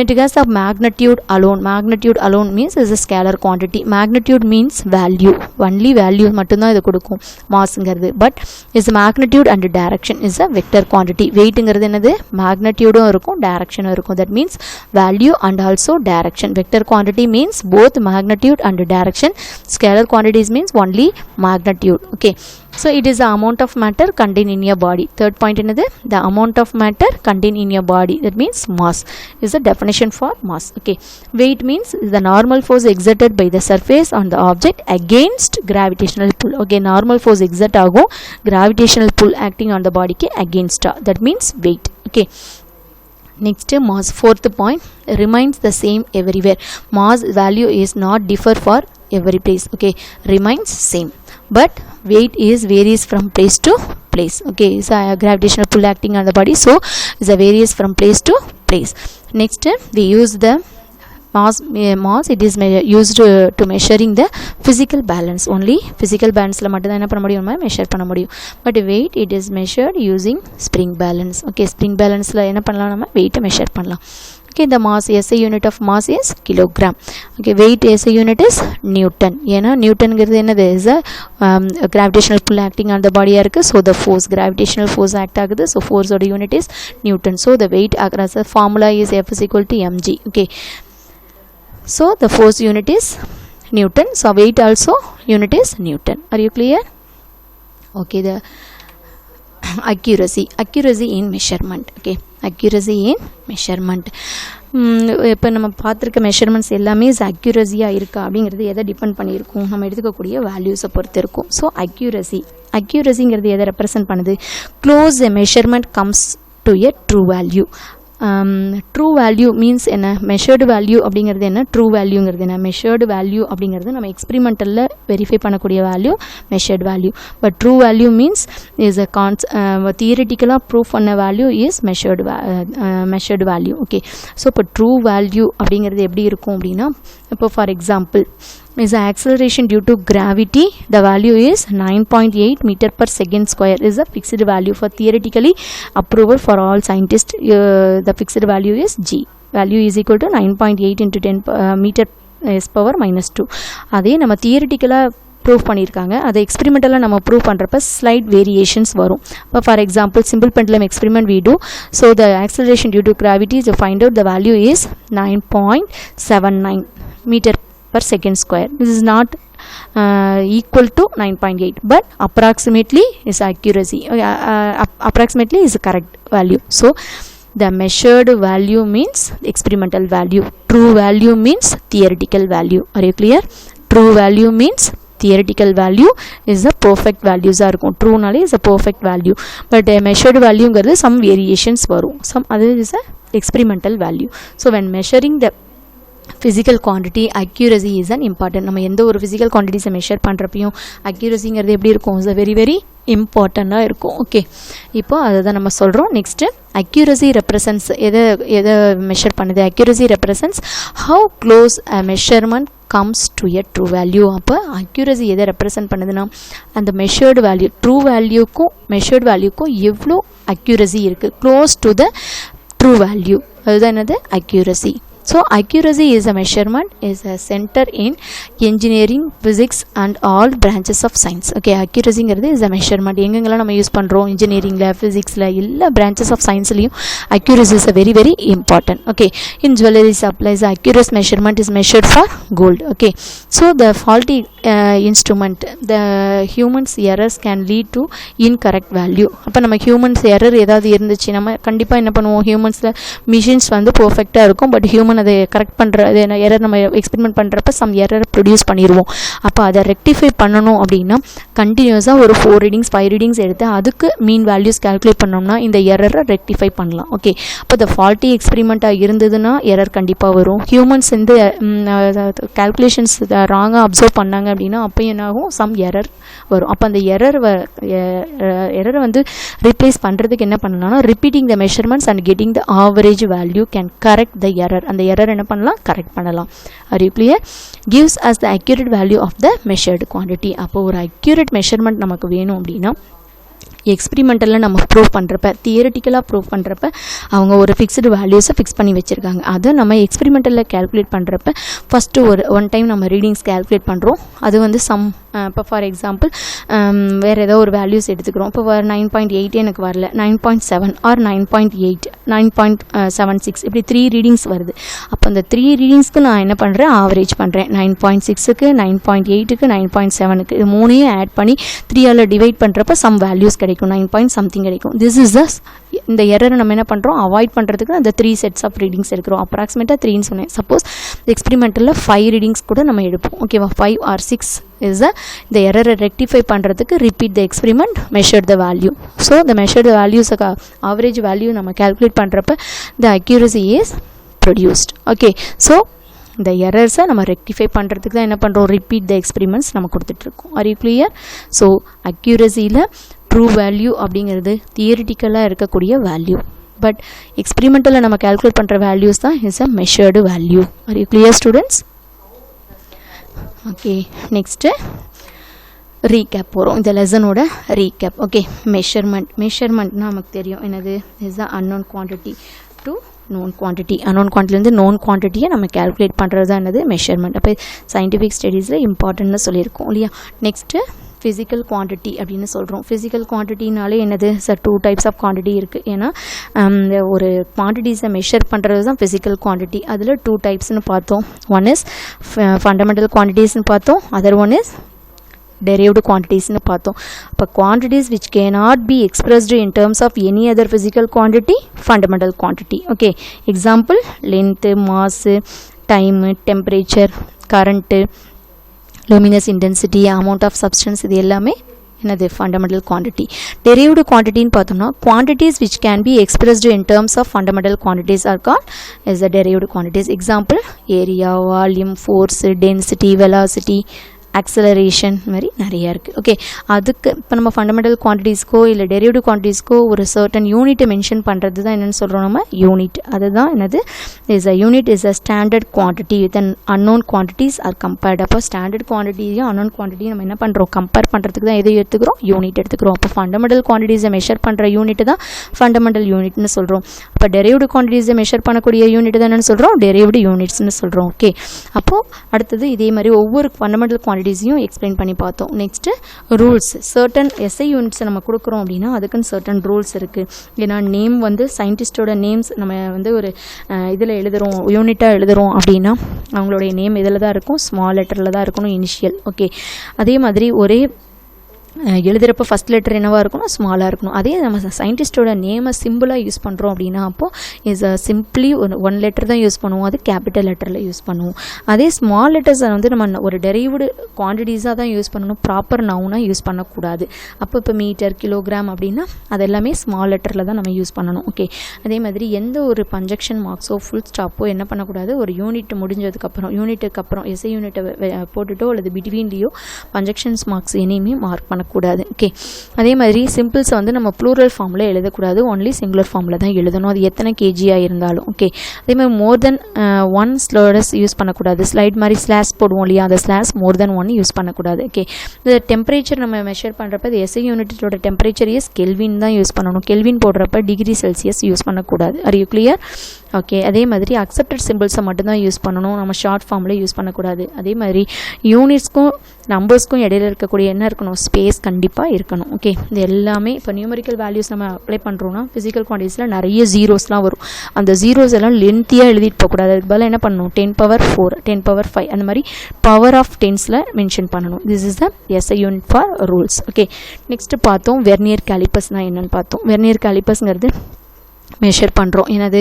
it has a magnitude alone. Magnitude alone means is a scalar quantity. Magnitude means value, only value மட்டும்தான் இது கொடுக்கும் மாஸ்ங்கிறது. But is magnitude and direction is a vector quantity. weightங்கிறது என்னது, magnitudeம் இருக்கும் directionம் இருக்கும். that means value and also direction. vector quantity means both magnitude and direction. scalar quantities means only magnitude. Okay, so it is the amount of matter contained in your body. Third point என்னது, the amount of matter contained in your body, that means mass is the definition for mass. Okay, weight means the normal force exerted by the surface on the object against gravitational pull. Okay, normal force exert ஆகும், gravitational pull acting on the body க்கு against, that means weight. Okay, next mass. Fourth point, remains the same everywhere. Mass value is not differ for every place. Okay, remains same, but weight is varies from place to place. Okay, is a gravitational pull acting on the body, so is a varies from place to place. Next we use the mass. It is used to measuring the physical balance. only physical balance la mattum enna panna mudiyum, measure panna mudiyum. but weight it is measured using spring balance. Okay, spring balance la enna pannalam, nama weight measure pannalam. Okay, the mass SI unit of mass is kilogram. Okay, weight SI unit is Newton. ஏன்னா நியூட்டன்ங்கிறது என்னது, is a gravitational pull acting on the body இருக்கு. so the force, gravitational force act ஆகுது. so force ஓட unit is Newton. so the weight across the formula is F is equal to mg. Okay, so the force unit is Newton. so weight also unit is Newton. are you clear? Okay, the accuracy in measurement. Okay, accuracy in measurement. இப்போ நம்ம பார்த்துருக்க measurements எல்லாமே அக்யூரஸியாக இருக்கா அப்படிங்கிறது எதை depend பண்ணியிருக்கும், நம்ம எடுத்துக்கக்கூடிய வேல்யூஸை பொறுத்து இருக்கும். ஸோ அக்யூரஸிங்கிறது எதை ரெப்ரசன்ட் பண்ணுது, close a measurement comes to a true value. True value means என்ன, மெஷர்டு வேல்யூ அப்படிங்கிறது என்ன, ட்ரூ வேல்யூங்கிறது என்ன. மெஷர்டு வேல்யூ அப்படிங்கிறது நம்ம எக்ஸ்பெரிமெண்டலில் வெரிஃபை பண்ணக்கூடிய value measured value. But true value means is a தியரிட்டிக்கலாக ப்ரூஃப் பண்ண value is measured value. Okay, so இப்போ ட்ரூ வேல்யூ அப்படிங்கிறது எப்படி இருக்கும் அப்படின்னா, இப்போ for example is the acceleration due to gravity, the value is 9.8 meter per second square is a fixed value for theoretically approval for all scientists. The fixed value is g. value is equal to 9.8 into 10 meter s power minus 2. அதே நம்ம தியரிட்டிக்கலாக prove பண்ணியிருக்காங்க. அதை எக்ஸ்பெரிமெண்டலாக நம்ம prove பண்ணுறப்ப slide variations வரும். இப்போ for example simple பெண்டலம் experiment we do. So the acceleration due to gravity to find out the value is 9.79 meter per second square. This is not equal to 9.8 but approximately is accuracy. Approximately is a correct value. So the measured value means experimental value. True value means theoretical value. Are you clear? True value means theoretical value is a perfect values are இருக்கும். True நாலே is a perfect value. But measured value ங்கிறது some variations வரும். Some other is a experimental value. So when measuring the physical quantity, accuracy is an important. நம்ம எந்த ஒரு physical quantities measure பண்ணுறப்பையும் accuracyங்கிறது எப்படி இருக்கும்? is a very very இம்பார்ட்டண்ட்டாக இருக்கும். Okay, இப்போ அதை தான் நம்ம சொல்கிறோம். நெக்ஸ்ட்டு அக்யூரசி ரெப்ரசன்ஸ் எதை மெஷர் பண்ணுது? Accuracy represents how close a measurement comes to a true value. அப்போ அக்யூரசி எதை ரெப்ரசன்ட் பண்ணுதுன்னா அந்த மெஷர்டு வேல்யூ, ட்ரூ வேல்யூக்கும் மெஷர்டு வேல்யூக்கும் எவ்வளோ அக்யூரசி இருக்குது, close to the true value, அதுதான் என்னது accuracy. So accuracy is a measurement, is a center in engineering, physics and all branches of science. Okay, accuracy is a measurement. எங்கெங்கெல்லாம் நம்ம use பண்ணுறோம்? இன்ஜினியரிங்கில், ஃபிசிக்ஸில், எல்லா branches of scienceலையும் accuracy is a very very important. Okay, in jewelry supplies accurate measurement is measured for gold. Okay, so the faulty instrument, the humans errors can lead to incorrect value. அப்போ நம்ம humans error ஏதாவது இருந்துச்சு, நம்ம கண்டிப்பாக என்ன பண்ணுவோம்? ஹியூமன்ஸில் machines வந்து பர்ஃபெக்டாக இருக்கும், பட் ஹியூமன் அதை கரெக்ட் பண்ணுற எரர் நம்ம எக்ஸ்பெரிமெண்ட் பண்ணுறப்ப சம் எரரை ப்ரொடியூஸ் பண்ணிடுவோம். அப்போ அதை ரெக்டிஃபை பண்ணணும் அப்படின்னா கண்டினியூஸாக ஒரு 4 ரீடிங்ஸ் 5 ரீடிங்ஸ் எடுத்து அதுக்கு மீன் வேல்யூஸ் கால்குலேட் பண்ணோம்னா இந்த எரரை ரெக்டிஃபை பண்ணலாம். ஓகே, அப்போ இந்த ஃபால்ட்டி எக்ஸ்பெரிமெண்ட்டாக இருந்ததுன்னா எரர் கண்டிப்பாக வரும். ஹியூமன்ஸ் இந்த கால்குலேஷன்ஸ் ராங்காக அப்சர்வ் பண்ணாங்க அப்படின்னா அப்போ என்னாகும்? சம் எரர் வரும். அப்போ அந்த எரரை வந்து ரீப்ளேஸ் பண்ணுறதுக்கு என்ன பண்ணலாம்னா repeating the measurements and getting the average value can correct the error. அந்த எரர் என்ன பண்ணலாம்? கரெக்ட் பண்ணலாம். Are you clear? Gives us the accurate value of the measured quantity. அப்போ ஒரு accurate measurement நமக்கு வேணும் அப்படின்னா எக்ஸ்பெரிமெண்டலில் நம்ம ப்ரூவ் பண்ணுறப்ப, தியரிட்டிக்கலாக ப்ரூவ் பண்ணுறப்ப அவங்க ஒரு ஃபிக்ஸ்டு வேல்யூஸை ஃபிக்ஸ் பண்ணி வச்சுருக்காங்க. அதை நம்ம எக்ஸ்பெரிமெண்டலில் கேல்குலேட் பண்ணுறப்ப ஃபஸ்ட்டு ஒன் டைம் நம்ம ரீடிங்ஸ் கேல்குலேட் பண்ணுறோம். அது வந்து சம், இப்போ ஃபார் எக்ஸாம்பிள் வேறு ஏதோ ஒரு வேல்யூஸ் எடுத்துக்கிறோம். இப்போ 9.8 எனக்கு வரல, 9.7 ஆர் 9.8, 9.76 இப்படி 3 ரீடிங்ஸ் வருது. அப்போ அந்த 3 ரீடிங்ஸ்க்கு நான் என்ன பண்ணுறேன்? ஆவரேஜ் பண்ணுறேன். 9.6க்கு, 9.8க்கு, 9.7க்கு இது 3ஐயும் ஆட் பண்ணி 3ஆல் டிவைட் பண்ணுறப்ப சம் வேல்யூஸ் கிடைக்கும், 9 point something கிடைக்கும். திஸ் இஸ் த இந்த எரரை நம்ம என்ன பண்ணுறோம்? அவாய்ட் பண்ணுறதுக்கு அந்த 3 செட்ஸ் ஆஃப் ரீடிங்ஸ் எடுக்கிறோம். அப்ராக்சிமேட்டாக 3ன்னு சொன்னேன். சப்போஸ் எக்ஸ்பெரிமெண்டலில் 5 ரீடிங்ஸ் கூட நம்ம எடுப்போம். ஓகேவா? 5 or 6 is the error rectify பண்றதுக்கு repeat the experiment, measure the value. So the measure the values average value நம்ம calculate பண்றப்ப the accuracy is produced. Okay, so the errors நம்ம rectify பண்றதுக்கு தான் என்ன பண்றோம்? repeat the experiments நம்ம கொடுத்துட்டு இருக்கோம். Are you clear? So accuracyல true value அப்படிங்கிறது தியரிட்டிக்கலாக இருக்கக்கூடிய வேல்யூ, பட் எக்ஸ்பெரிமெண்டலில் நம்ம calculate பண்ணுற வேல்யூஸ் தான் is a measured value. Are you clear students? Okay, next recap போகிறோம். இந்த லெசனோட ரீகேப். ஓகே, மெஷர்மெண்ட்னா நமக்கு தெரியும் என்னது? Is the unknown quantity to known quantity. Unknown குவான்டிட்டிலேருந்து நோன் குவான்டிட்டியை நம்ம கேல்குலேட் பண்ணுறது தான் என்னது? மெஷர்மெண்ட். அப்போ சயின்டிஃபிக் ஸ்டடீஸில் இம்பார்ட்டன்ட்னு சொல்லியிருக்கோம் இல்லையா? நெக்ஸ்ட்டு ஃபிசிக்கல் குவான்டிட்டி அப்படின்னு சொல்கிறோம். ஃபிசிக்கல் குவான்டிட்டினாலே என்னது? சார் 2 types ஆஃப் குவான்டிட்டி இருக்குது. ஏன்னா ஒரு குவான்டிட்டிஸை மெஷர் பண்ணுறது தான் ஃபிசிக்கல் குவான்டிட்டி. அதில் 2 typesனு பார்த்தோம். ஒன் இஸ் ஃபண்டமெண்டல் குவான்டிட்டிஸ்னு பார்த்தோம், other one is derived quantities னு பார்த்தோம். அப்போ quantities which cannot be expressed in terms of any other physical quantity, fundamental quantity. Okay, example length, mass, time, temperature, current, luminous intensity, amount of substance, இது எல்லாமே என்னது? fundamental quantity. derived quantity ன்னு பார்த்தோம்னா quantities which can be expressed in terms of fundamental quantities are called as the derived quantities. example area, volume, force, density, velocity, acceleration மாதிரி நிறையா இருக்குது. Okay, அதுக்கு இப்போ நம்ம ஃபண்டமெண்டல் குவான்டிட்டிஸ்க்கோ இல்லை டெரிவேட்டிவ் குவான்டிட்டிஸ்க்கோ ஒரு சர்டன் யூனிட்டை மென்ஷன் பண்ணுறது தான் என்னென்னு சொல்கிறோம் நம்ம யூனிட். அதுதான் என்னது is a unit is a standard quantity with an unknown quantities are compared. அப்போ ஸ்டாண்டர்ட் குவான்டிட்டியும் அன்னோன் குவான்டிட்டியும் நம்ம என்ன பண்ணுறோம், கம்பேர் பண்ணுறதுக்கு தான் எது எடுத்துக்கிறோம், யூனிட் எடுத்துக்கிறோம். அப்போ ஃபண்டமெண்டல் குவான்டிட்டிஸை மெஷர் பண்ணுற யூனிட் தான் ஃபண்டமெண்டல் யூனிட்னு சொல்கிறோம். அப்போ டெரிவேட்டிவ் குவான்டிட்டிஸை மெஷர் பண்ணக்கூடிய யூனிட் தான் என்னென்னு சொல்கிறோம், டெரிவேட்டிவ் யூனிட்ஸ்னு சொல்கிறோம். ஓகே, அப்போது அடுத்தது இதே மாதிரி ஒவ்வொரு ஃபண்டமெண்டல் குவான்டிட்டிஸையும் எக்ஸ்பிளைன் பண்ணி பார்த்தோம். Next rules. சர்டன் எஸ்ஐ யூனிட்ஸை நம்ம கொடுக்குறோம் அப்படின்னா அதுக்குன்னு சர்டன் ரூல்ஸ் இருக்குது. ஏன்னா நேம் வந்து சயின்டிஸ்டோட நேம்ஸ் நம்ம வந்து ஒரு இதில் எழுதுகிறோம், யூனிட்டாக எழுதுகிறோம் அப்படின்னா அவங்களுடைய நேம் இதில் தான் இருக்கும், ஸ்மால் லெட்டரில் தான் இருக்கணும், இனிஷியல். ஓகே, அதே மாதிரி ஒரே எழுதுகிறப்ப ஃபஸ்ட் லெட்டர் என்னவாக இருக்கணும், ஸ்மாலாக இருக்கணும். அதே நம்ம சயின்டிஸ்டோட நேமை சிம்பிளாக யூஸ் பண்ணுறோம் அப்படின்னா அப்போது இஸ் சிம்பிளி ஒன் லெட்டர் தான் யூஸ் பண்ணுவோம், அது கேபிட்டல் லெட்டரில் யூஸ் பண்ணுவோம். அதே ஸ்மால் லெட்டர்ஸை வந்து நம்ம ஒரு டெரைவ்டு குவான்டிட்டிஸாக தான் யூஸ் பண்ணணும், ப்ராப்பர் நவுனாக யூஸ் பண்ணக்கூடாது. அப்போ இப்போ மீட்டர், கிலோகிராம் அப்படின்னா அது எல்லாமே ஸ்மால் லெட்டரில் தான் நம்ம யூஸ் பண்ணணும். ஓகே, அதே மாதிரி எந்த ஒரு கன்ஜக்ஷன் மார்க்ஸோ ஃபுல் ஸ்டாப்போ என்ன பண்ணக்கூடாது, ஒரு யூனிட் முடிஞ்சதுக்கப்புறம் யூனிட்டுக்கு அப்புறம் எஸ்ஐ யூனிட்டை போட்டுட்டோ அல்லது பிட்வீன்லேயோ கன்ஜக்ஷன்ஸ் மார்க்ஸ் இனிமே மார்க் பண்ண கூடாது. ஓகே, அதே மாதிரி சிம்பிள்ஸை வந்து நம்ம ப்ளூரல் ஃபார்மில் எழுதக்கூடாது, ஒன்லி சிங்குலர் ஃபார்மில் தான் எழுதணும், அது எத்தனை கேஜியாக இருந்தாலும். ஓகே, அதே மாதிரி மோர் தென் ஒன் ஸ்லோடஸ் யூஸ் பண்ணக்கூடாது. ஸ்லைட் மாதிரி ஸ்லாஷ் போடுவோம் இல்லையா, அந்த ஸ்லாஷ் மோர் தென் ஒன் யூஸ் பண்ணக்கூடாது. ஓகே, இந்த டெம்பரேச்சர் நம்ம மெஷர் பண்ணுறப்ப இது எஸ்ஐ யூனிட்டோட டெம்பரேச்சர் இஸ் கெல்வின் தான் யூஸ் பண்ணணும். கெல்வின் போடுறப்ப டிகிரி செல்சியஸ் யூஸ் பண்ணக்கூடாது. R you clear? ஓகே, அதே மாதிரி அக்செப்டட் சிம்பிள்ஸை மட்டும்தான் யூஸ் பண்ணணும், நம்ம ஷார்ட் ஃபார்மில் யூஸ் பண்ணக்கூடாது. அதே மாதிரி யூனிட்ஸ்க்கும் நம்பர்ஸ்க்கும் இடையில இருக்கக்கூடிய என்ன இருக்கணும், ஸ்பேஸ் கண்டிப்பாக இருக்கணும். ஓகே, இது எல்லாமே இப்போ நியூமரிக்கல் வேல்யூஸ் நம்ம அப்ளை பண்ணுறோன்னா ஃபிசிக்கல் குவான்டிட்டிஸில் நிறைய ஜீரோஸ்லாம் வரும். அந்த ஜீரோஸ் எல்லாம் லென்த்தியாக எழுதிட்டு போகக்கூடாது. அதுக்கு பதிலாக என்ன பண்ணணும், 10^4, 10^5 அந்த மாதிரி பவர் ஆஃப் டென்ஸில் மென்ஷன் பண்ணணும். This is the SI unit for rules. Okay, next பார்த்தோம் வெர்னியர் கேலிப்பர்ஸ்னால் என்னென்னு பார்த்தோம். வெர்னியர் கேலிப்பர்ஸ்ங்கிறது மெஷர் பண்ணுறோம். என்னது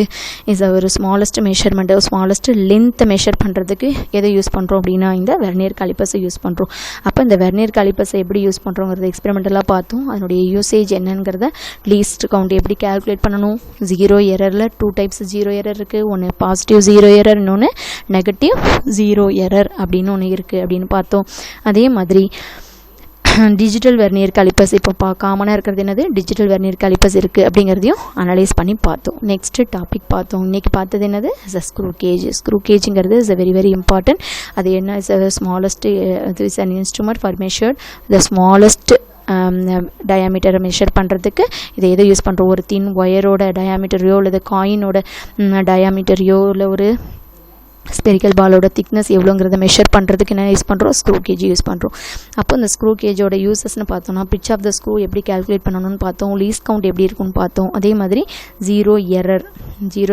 இஸ் ஒரு ஸ்மாலஸ்ட் மெஷர்மெண்ட்டு, ஸ்மாலஸ்ட் லென்த்தை மெஷர் பண்ணுறதுக்கு எதை யூஸ் பண்ணுறோம் அப்படின்னா இந்த வெர்னியர் காலிப்பர்ஸை யூஸ் பண்ணுறோம். அப்போ இந்த வெர்னியர் காலிப்பர்ஸை எப்படி யூஸ் பண்ணுறோங்கிறது எக்ஸ்பெரிமெண்டலாக பார்த்தோம். அதனுடைய யூசேஜ் என்னங்கிறத லீஸ்ட் கவுண்ட் எப்படி கேல்குலேட் பண்ணணும். 0 எரரில் 2 டைப்ஸ் 0 எரர் இருக்குது. ஒன்று பாசிட்டிவ் 0 எரர், இன்னொன்று நெகட்டிவ் 0 எரர் அப்படின்னு ஒன்று இருக்குது அப்படின்னு பார்த்தோம். அதே மாதிரி டிஜிட்டல் வெர்னியர் காலிப்பர்ஸ் இப்போ காமனாக இருக்கிறது என்னது, டிஜிட்டல் வெர்னியர் காலிப்பர்ஸ் இருக்குது அப்படிங்கிறதையும் அனலைஸ் பண்ணி பார்த்தோம். நெக்ஸ்ட்டு டாபிக் பார்த்தோம். இன்றைக்கி பார்த்தது என்னது, is a screw gauge. Screw கேஜுங்கிறது is a very very important. அது என்ன, இஸ் அ ஸ்மாலஸ்ட், இது is an instrument for measured the smallest டயாமீட்டரை மெஷர் பண்ணுறதுக்கு இதை எதை யூஸ் பண்ணுறோம், ஒரு தின் ஒயரோட டயாமீட்டரையோ அல்லது காயினோட டயாமீட்டரையோ இல்லை ஒரு ஸ்பெரிக்கல் பாலோட திக்னஸ் எவ்வளோங்கிறத மெஷர் பண்ணுறதுக்கு என்ன யூஸ் பண்ணுறோம், ஸ்க்ரூ கேஜ் யூஸ் பண்ணுறோம். அப்போ இந்த ஸ்க்ரூ கேஜோட யூசஸ்ன்னு பார்த்தோம்னா பிட்ச் ஆஃப் த ஸ்க்ரூ எப்படி கேல்குலேட் பண்ணணும்னு பார்த்தோம், லீஸ் கவுண்ட் எப்படி இருக்குன்னு பார்த்தோம். அதே மாதிரி 0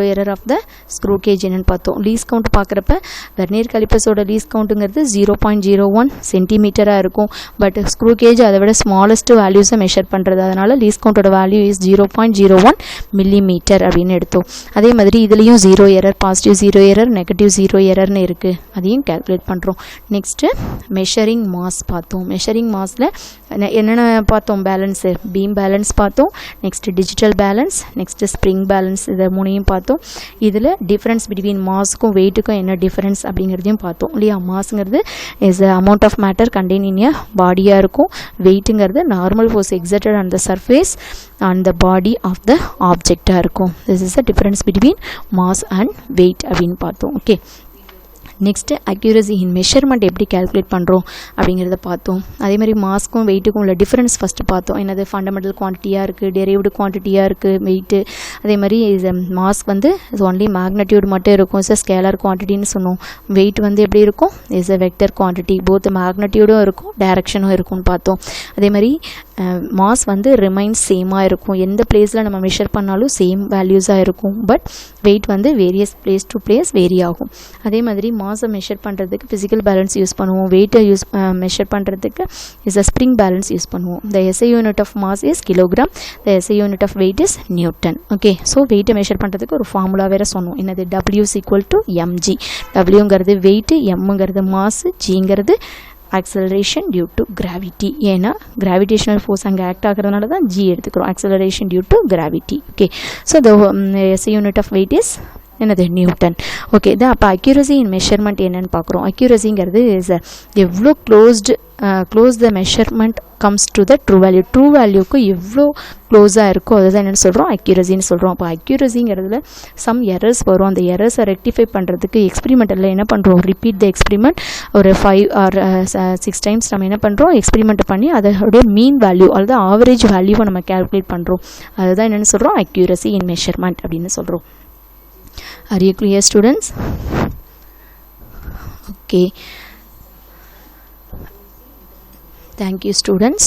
error of the screw gauge என்னென்னு பார்த்தோம். லீஸ் கவுண்ட் பார்க்குறப்ப வெர்னியர் காலிப்பர்ஸோட லீஸ் கவுண்ட்டுங்கிறது 0.01 சென்டிமீட்டராக இருக்கும். பட் ஸ்க்ரூ கேஜ் அதை விட ஸ்மாலஸ்ட் வேல்யூஸை மெஷர் பண்ணுறது, அதனால் லீஸ் கவுண்டோட வேல்யூ இஸ் 0.01 மில்லிமீட்டர் அப்படின்னு எடுத்தோம். அதே மாதிரி இதுலேயும் 0 எரர், பாசிட்டிவ் 0 எரர், நெகட்டிவ் 0 எரர்னு இருக்குது, அதையும் கேல்குலேட் பண்ணுறோம். நெக்ஸ்ட்டு மெஷரிங் மாஸ் பார்த்தோம். மெஷரிங் மாஸில் என்னென்ன பார்த்தோம், பேலன்ஸு, பீம் பேலன்ஸ் பார்த்தோம், next digital balance, next spring balance, இதை மூணையும் பார்த்தோம். இதில் டிஃப்ரென்ஸ் பிட்வீன் மாஸுக்கும் வெயிட்டுக்கும் என்ன டிஃப்ரென்ஸ் அப்படிங்கிறதையும் பார்த்தோம் இல்லையா. மாஸுங்கிறது is amount of matter contain in a பாடியாக இருக்கும். வெயிட்டுங்கிறது normal force exerted on the surface and the body of the ஆப்ஜெக்டாக இருக்கும். This is the difference between mass and weight அப்படின்னு பார்த்தோம். Okay, next accuracy in measurement எப்படி calculate பண்ணுறோம் அப்படிங்கிறத பார்த்தோம். அதே மாதிரி மாஸ்க்கும் வெயிட்டுக்கும் உள்ள டிஃப்ரென்ஸ் ஃபஸ்ட்டு பார்த்தோம். என்னது ஃபண்டமெண்டல் குவான்டிட்டியாக இருக்குது, டெரைவ்டு குவான்டிட்டியாக இருக்குது வெயிட்டு. அதே மாதிரி மாஸ்க் வந்து ஒன்லி மேக்னட்யூட் மட்டும் இருக்கும், இஸ் அ ஸ்கேலர் குவான்டிட்டின்னு சொன்னோம். வெயிட் வந்து எப்படி இருக்கும், is a vector quantity, both மேக்னட்யூடும் இருக்கும் டைரக்ஷனும் இருக்கும்னு பார்த்தோம். அதே மாதிரி மாஸ் வந்து ரிமைன்ஸ் சேமாக இருக்கும், எந்த பிளேஸில் நம்ம மெஷர் பண்ணாலும் சேம் வேல்யூஸாக இருக்கும். பட் வெயிட் வந்து various place to place vary ஆகும். அதே மாதிரி மாஸை மெஷர் பண்ணுறதுக்கு ஃபிசிக்கல் பேலன்ஸ் யூஸ் பண்ணுவோம். வெயிட்டை மெஷர் பண்ணுறதுக்கு is a spring balance use பண்ணுவோம். The SI unit of mass is kilogram, the SI unit of weight is newton. Okay, so வெயிட்டை மெஷர் பண்ணுறதுக்கு ஒரு ஃபார்முலா வேறு சொன்னோம். என்னது, W = mg. Wங்கிறது வெயிட்டு, Mங்கிறது மாஸ், Gங்கிறது acceleration due to gravity. ஏன்னா gravitational force அங்கே ஆக்ட் ஆகிறதுனால தான் G எடுத்துக்கிறோம், acceleration due to gravity. Okay, so the SI unit of weight is என்னது நியூட்டன். ஓகே, இதான் அப்போ அக்யூரசி இன் மெஷர்மெண்ட் என்னென்னு பார்க்குறோம். அக்யூரசிங்கிறது இஸ் எவ்வளோ close the measurement comes to the true value. True வேல்யூக்கு எவ்வளோ க்ளோஸாக இருக்கோ அதுதான் என்னென்னு சொல்கிறோம், அக்யூரசின்னு சொல்கிறோம். அப்போ அக்யூரசிங்கிறதுல சம் எரர்ஸ் வரும். அந்த எரர்ஸை ரெக்டிஃபை பண்ணுறதுக்கு எக்ஸ்பெரிமெண்ட்டில் என்ன பண்ணுறோம், ரிப்பீட் த எக்ஸ்பெரிமெண்ட் ஒரு 5 or 6 டைம்ஸ் நம்ம என்ன பண்ணுறோம், எக்ஸ்பெரிமெண்ட் பண்ணி அதோடைய மீன் வேல்யூ அல்லது ஆவரேஜ் வேல்யூவை நம்ம கேல்குலேட் பண்ணுறோம். அதுதான் என்னென்னு சொல்கிறோம், அக்யூரசி இன் மெஷர்மெண்ட் அப்படின்னு சொல்கிறோம். Are you clear, students? Okay. Thank you, students.